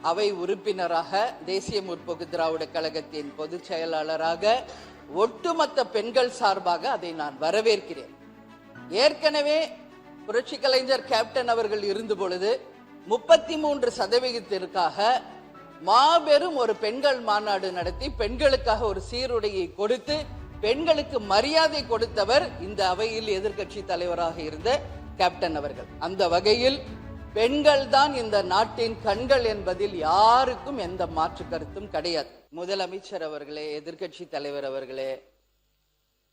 அவை உறுப்பினராக, தேசிய முற்போக்கு திராவிட கழகத்தின் பொதுச் செயலாளராக, ஒட்டுமொத்த பெண்கள் சார்பாக அதை நான் வரவேற்கிறேன். ஏற்கனவே புரட்சி கலைஞர் கேப்டன் அவர்கள் இருந்த பொழுது 33% மாபெரும் ஒரு பெண்கள் மாநாடு நடத்தி பெண்களுக்காக ஒரு சீருடையை கொடுத்து பெண்களுக்கு மரியாதை கொடுத்தவர் இந்த அவையில் எதிர்க்கட்சி தலைவராக இருந்த கேப்டன் அவர்கள். அந்த வகையில் பெண்கள் தான் இந்த நாட்டின் கண்கள் என்பதில் யாருக்கும் எந்த மாற்று கருத்தும் கிடையாது. முதலமைச்சர் அவர்களே, எதிர்க்கட்சி தலைவர் அவர்களே,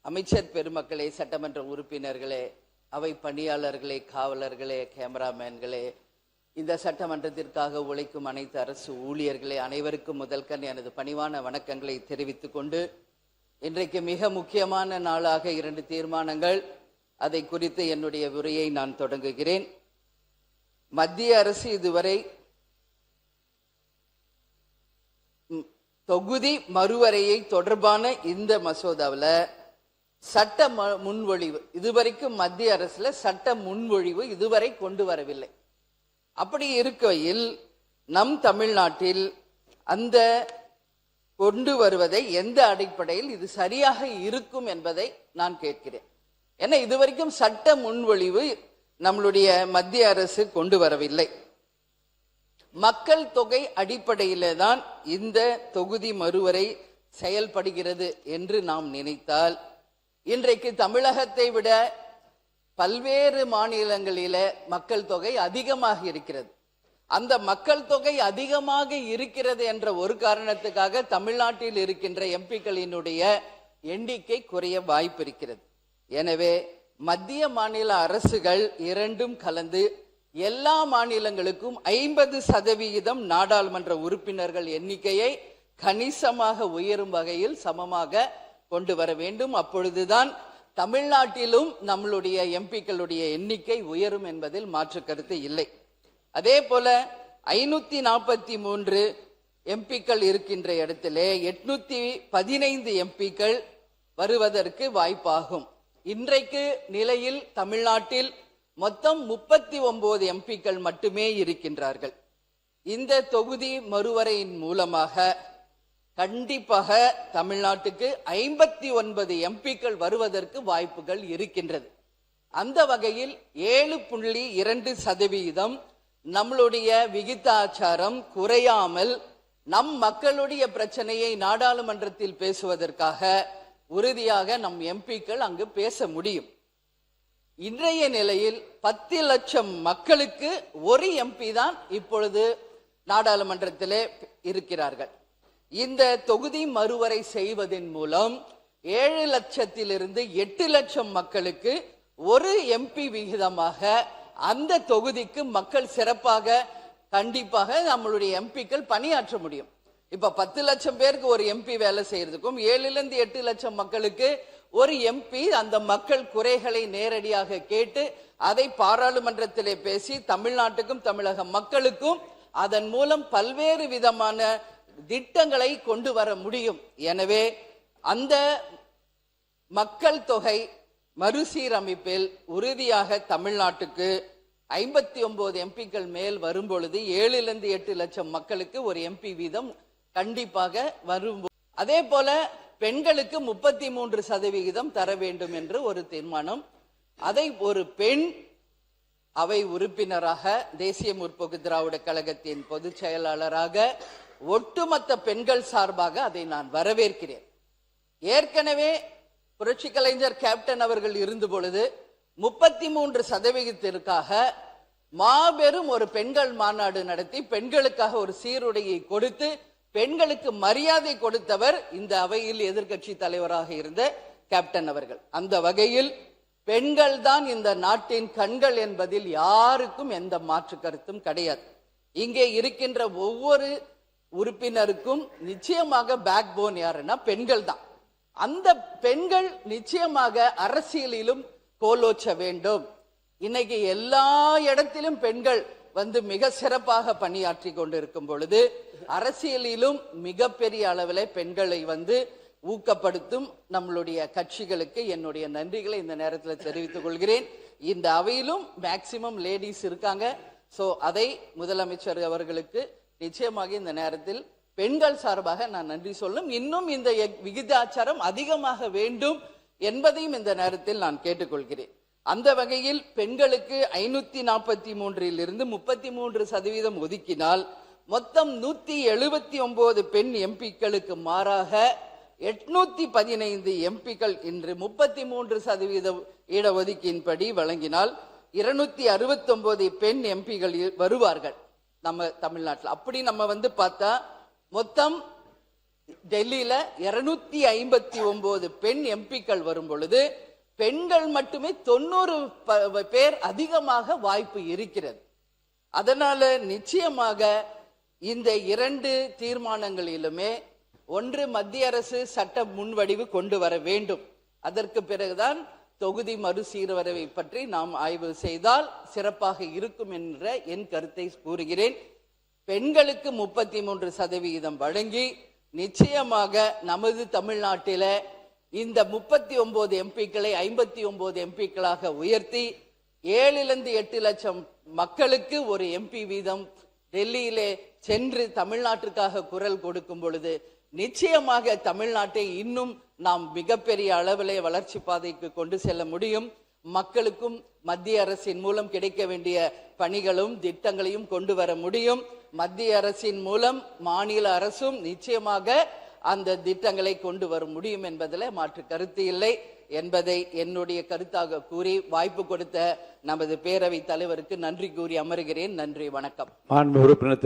அமைச்சர் பெருமக்களே, சட்டமன்ற உறுப்பினர்களே, அவை பணியாளர்களே, காவலர்களே, கேமராமேன்களே, இந்த சட்டமன்றத்திற்காக உழைக்கும் அனைத்து அரசு ஊழியர்களே, அனைவருக்கும் முதல்கண் எனது பணிவான வணக்கங்களை தெரிவித்துக் கொண்டு, இன்றைக்கு மிக முக்கியமான நாளாக 2 தீர்மானங்கள், அதை குறித்து என்னுடைய உரையை நான் தொடங்குகிறேன். மத்திய அரசு இதுவரை தொகுதி மறுவரையை தொடர்பான இந்த மசோதாவில் சட்ட முன்வொழிவு இதுவரைக்கும் மத்திய அரசுல சட்ட முன்வொழிவு இதுவரை கொண்டு வரவில்லை. அப்படி இருக்கையில் நம் தமிழ்நாட்டில் அந்த கொண்டு வருவதை எந்த அடிப்படையில் இது சரியாக இருக்கும் என்பதை நான் கேட்கிறேன். ஏன்னா இதுவரைக்கும் சட்ட முன்வொழிவு நம்மளுடைய மத்திய அரசு கொண்டு வரவில்லை. மக்கள் தொகை அடிப்படையிலே தான் இந்த தொகுதி மறுவரை செயல்படுகிறது என்று நாம் நினைத்தால், இன்றைக்கு தமிழகத்தை விட பல்வேறு மாநிலங்களில மக்கள் தொகை அதிகமாக இருக்கிறது. அந்த மக்கள் தொகை அதிகமாக இருக்கிறது என்ற ஒரு காரணத்துக்காக தமிழ்நாட்டில் இருக்கின்ற எம்பிக்களினுடைய எண்ணிக்கை குறைய வாய்ப்பு இருக்கிறது. எனவே மத்திய மாநில அரசுகள் இரண்டும் கலந்து எல்லா மாநிலங்களுக்கும் 50% நாடாளுமன்ற உறுப்பினர்கள் எண்ணிக்கையை கணிசமாக உயரும் வகையில் சமமாக கொண்டு வர வேண்டும். அப்பொழுதுதான் தமிழ்நாட்டிலும் நம்மளுடைய எம்பிக்களுடைய எண்ணிக்கை உயரும் என்பதில் மாற்று கருத்து இல்லை. அதே போல 543 எம்பிக்கள் இருக்கின்ற இடத்திலே 815 எம்பிக்கள் வருவதற்கு வாய்ப்பாகும். இன்றைக்கு நிலையில் தமிழ்நாட்டில் மொத்தம் 39 எம்பிக்கள் மட்டுமே இருக்கின்றார்கள். இந்த தொகுதி மறுவரையின் மூலமாக கண்டிப்பாக தமிழ்நாட்டுக்கு 59 எம்பிக்கள் வருவதற்கு வாய்ப்புகள் இருக்கின்றது. அந்த வகையில் 7.2% நம்மளுடைய விகிதாச்சாரம் குறையாமல் நம் மக்களுடைய பிரச்சனையை நாடாளுமன்றத்தில் பேசுவதற்காக உறுதியாக நம் எம்பிக்கள் அங்கு பேச முடியும். இன்றைய நிலையில் 10 லட்சம் மக்களுக்கு ஒரு எம்பி தான் இப்பொழுது நாடாளுமன்றத்திலே இருக்கிறார்கள். இந்த தொகுதி மறுவரை செய்வதன் மூலம் 7 லட்சத்திலிருந்து 8 லட்சம் மக்களுக்கு ஒரு எம்பி விகிதமாக அந்த தொகுதிக்கு மக்கள் சிறப்பாக கண்டிப்பாக நம்மளுடைய எம்பிக்கள் பணியாற்ற முடியும். இப்ப 10 லட்சம் பேருக்கு ஒரு எம்பி வேலை செய்யறதுக்கும் 7லிருந்து 8 லட்சம் மக்களுக்கு ஒரு எம்பி அந்த மக்கள் குறைகளை நேரடியாக கேட்டு அதை பாராளுமன்றத்திலே பேசி தமிழ்நாட்டுக்கும் தமிழக மக்களுக்கும் அதன் மூலம் பல்வேறு விதமான திட்டங்களை கொண்டு வர முடியும். எனவே அந்த மக்கள் தொகை மறுசீரமைப்பில் உறுதியாக தமிழ்நாட்டுக்கு 59 எம்பிக்கள் மேல் வரும் பொழுது 7லிருந்து 8 லட்சம் மக்களுக்கு ஒரு எம்பி வீதம் கண்டிப்பாக வரும். அதே போல பெண்களுக்கு 33% தர வேண்டும் என்று ஒரு தீர்மானம். அதை ஒரு பெண் அவை உறுப்பினராக, தேசிய முற்போக்கு திராவிட கழகத்தின் பொதுச் செயலாளராக, ஒட்டுமொத்த பெண்கள் சார்பாக அதை நான் வரவேற்கிறேன். ஏற்கனவே புரட்சி கலைஞர் கேப்டன் அவர்கள் இருந்த பொழுது 33% மாபெரும் ஒரு பெண்கள் மாநாடு நடத்தி பெண்களுக்காக ஒரு சீருடையை கொடுத்து பெண்களுக்கு மரியாதை கொடுத்தவர் இந்த அவையில் எதிர்க்கட்சி தலைவராக இருந்த கேப்டன் அவர்கள். அந்த வகையில் பெண்கள் தான் இந்த நாட்டின் கண்கள் என்பதில் யாருக்கும் எந்த மாற்று கருத்தும் கிடையாது. இங்கே இருக்கின்ற ஒவ்வொரு உறுப்பினருக்கும் நிச்சயமாக பேக் போன் யாருன்னா பெண்கள் தான். அந்த பெண்கள் நிச்சயமாக அரசியலிலும் கோலோச்ச வேண்டும். இன்னைக்கு எல்லா இடத்திலும் பெண்கள் மிக சிறப்பாக பணியாற்றி கொண்டிருக்கும் பொழுது அரசியலிலும் மிகப்பெரிய அளவில் பெண்களை ஊக்கப்படுத்தும் நம்மளுடைய கட்சிகளுக்கு என்னுடைய நன்றிகளை இந்த நேரத்தில் தெரிவித்துக் கொள்கிறேன். இந்த அவையிலும் மேக்சிமம் லேடிஸ் இருக்காங்க. சோ அதை முதலமைச்சர் அவர்களுக்கு நிச்சயமாக இந்த நேரத்தில் பெண்கள் சார்பாக நான் நன்றி சொல்லும். இன்னும் இந்த விகிதாச்சாரம் அதிகமாக வேண்டும் என்பதையும் இந்த நேரத்தில் நான் கேட்டுக்கொள்கிறேன். அந்த வகையில் பெண்களுக்கு 543 இருந்து 33% ஒதுக்கினால் மொத்தம் 179 பெண் எம்பிக்களுக்கு மாறாக 815 எம்பிக்கள் இன்று 33% இடஒதுக்கீட்டின்படி வழங்கினால் 269 பெண் எம்பிகள் வருவார்கள் நம்ம தமிழ்நாட்டில். அப்படி நம்ம பார்த்தா மொத்தம் டெல்லியில 259 பெண் எம்பிக்கள் வரும் பொழுது பெண்கள் மட்டுமே 90 பேர் அதிகமாக வாய்ப்பு இருக்கிறது. அதனால நிச்சயமாக இந்த 2 தீர்மானங்களிலுமே ஒன்று, மத்திய அரசு சட்ட முன்வடிவு கொண்டு வர வேண்டும். அதற்கு பிறகுதான் தொகுதி மறுசீரமைவை பற்றி நாம் ஆய்வு செய்தால் சிறப்பாக இருக்கும் என்ற என் கருத்தை கூறுகிறேன். பெண்களுக்கு 33% வழங்கி நிச்சயமாக நமது தமிழ்நாட்டில இந்த 39 எம்பிக்களை 59 எம்பிக்களாக உயர்த்தி 7 to 8 லட்சம் மக்களுக்கு ஒரு எம்பி வீதம் டெல்லியிலே சென்று தமிழ்நாட்டிற்காக குரல் கொடுக்கும் பொழுது நிச்சயமாக தமிழ்நாட்டை இன்னும் நாம் மிகப்பெரிய அளவிலே வளர்ச்சி பாதைக்கு கொண்டு செல்ல முடியும். மக்களுக்கும் மத்திய அரசின் மூலம் கிடைக்க வேண்டிய பணிகளும் திட்டங்களையும் கொண்டு வர முடியும். மத்திய அரசின் மூலம் மாநில அரசும் நிச்சயமாக அந்த திட்டங்களை கொண்டு வர முடியும் என்பதில் மாற்று கருத்து இல்லை என்பதை என்னுடைய கருத்தாக கூறி வாய்ப்பு கொடுத்த நமது பேரவைத் தலைவருக்கு நன்றி கூறி அமர்கிறேன். நன்றி, வணக்கம். மாண்புமிகு உறுப்பினர்